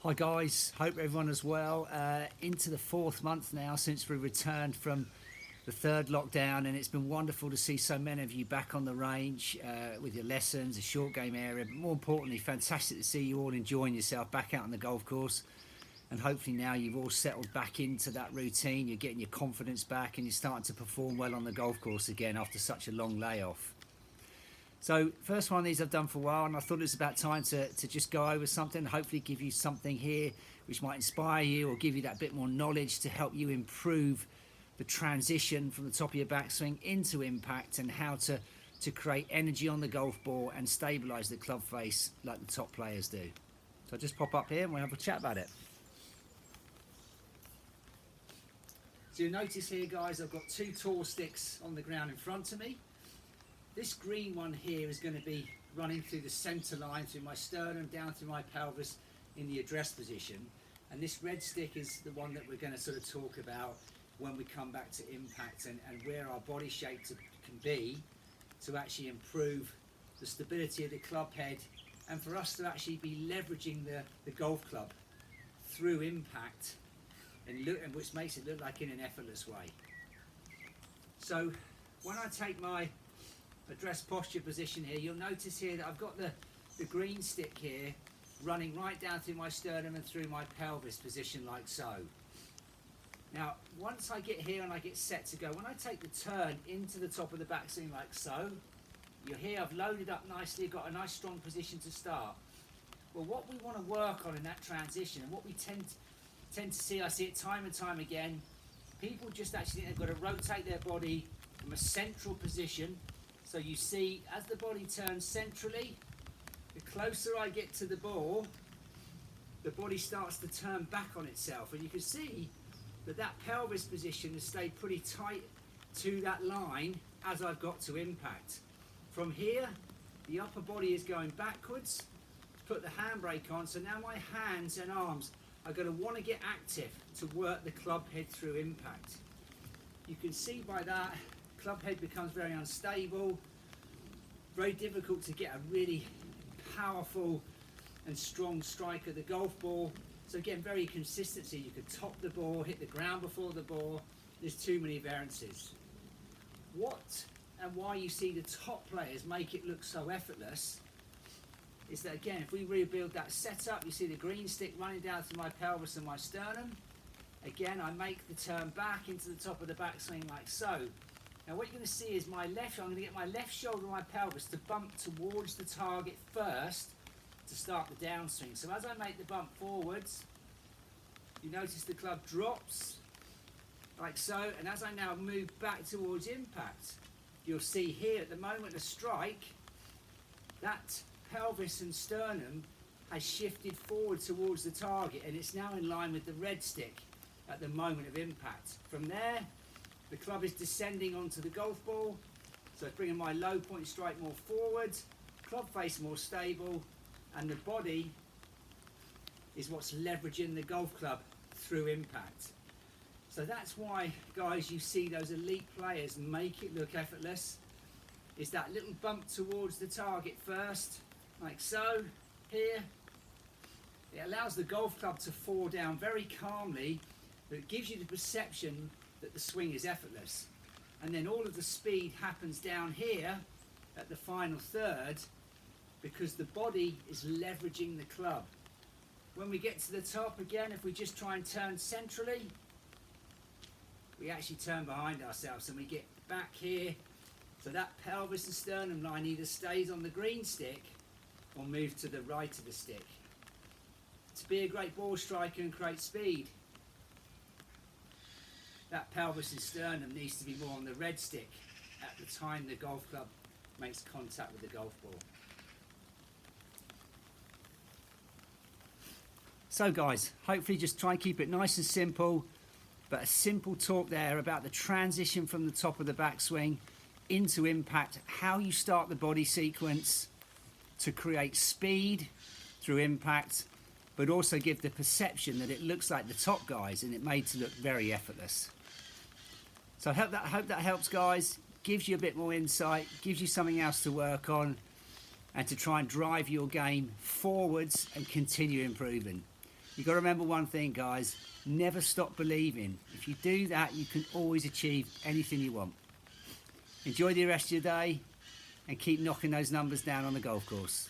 Hi guys, hope everyone is well. Into the fourth month now since we returned from the third lockdown, and it's been wonderful to see so many of you back on the range with your lessons, the short game area, but more importantly, fantastic to see you all enjoying yourself back out on the golf course. And hopefully now you've all settled back into that routine, you're getting your confidence back, and you're starting to perform well on the golf course again after such a long layoff. So first one of these I've done for a while, and I thought it was about time to just go over something, hopefully give you something here which might inspire you or give you that bit more knowledge to help you improve the transition from the top of your backswing into impact, and how to create energy on the golf ball and stabilise the club face like the top players do. So I'll just pop up here and we'll have a chat about it. So you'll notice here, guys, I've got two tall sticks on the ground in front of me. This green one here is going to be running through the centre line, through my sternum, down through my pelvis in the address position. And this red stick is the one that we're going to sort of talk about when we come back to impact, and where our body shape can be to actually improve the stability of the club head, and for us to actually be leveraging the golf club through impact, and which makes it look like in an effortless way. So when I take my address posture position here, you'll notice here that I've got the green stick here running right down through my sternum and through my pelvis position like so. Now once I get here and I get set to go, when I take the turn into the top of the backswing like so, you'll hear I've loaded up nicely, got a nice strong position to start. Well, what we want to work on in that transition, and what we tend to see, I see it time and time again, people just actually think they've got to rotate their body from a central position. So you see, as the body turns centrally, the closer I get to the ball, the body starts to turn back on itself. And you can see that that pelvis position has stayed pretty tight to that line as I've got to impact. From here, the upper body is going backwards. Put the handbrake on, so now my hands and arms are going to want to get active to work the club head through impact. You can see by that, club head becomes very unstable, very difficult to get a really powerful and strong strike of the golf ball. So again, very consistency. You could top the ball, hit the ground before the ball. There's too many variances. What and why you see the top players make it look so effortless is that, again, if we rebuild that setup, you see the green stick running down through my pelvis and my sternum. Again, I make the turn back into the top of the backswing like so. Now what you're going to see is I'm going to get my left shoulder and my pelvis to bump towards the target first to start the downswing. So as I make the bump forwards, you notice the club drops like so, and as I now move back towards impact, you'll see here at the moment of strike, that pelvis and sternum has shifted forward towards the target, and it's now in line with the red stick at the moment of impact. From there, the club is descending onto the golf ball, so it's bringing my low point strike more forward, club face more stable, and the body is what's leveraging the golf club through impact. So that's why, guys, you see those elite players make it look effortless. Is that little bump towards the target first, like so, here. It allows the golf club to fall down very calmly, but it gives you the perception that the swing is effortless. And then all of the speed happens down here at the final third, because the body is leveraging the club. When we get to the top again, if we just try and turn centrally, we actually turn behind ourselves and we get back here. So that pelvis and sternum line either stays on the green stick or moves to the right of the stick. To be a great ball striker and create speed, that pelvis and sternum needs to be more on the red stick at the time the golf club makes contact with the golf ball. So guys, hopefully just try and keep it nice and simple, but a simple talk there about the transition from the top of the backswing into impact, how you start the body sequence to create speed through impact, but also give the perception that it looks like the top guys and it made to look very effortless. So I hope that helps, guys. Gives you a bit more insight, gives you something else to work on, and to try and drive your game forwards and continue improving. You've got to remember one thing, guys. Never stop believing. If you do that, you can always achieve anything you want. Enjoy the rest of your day and keep knocking those numbers down on the golf course.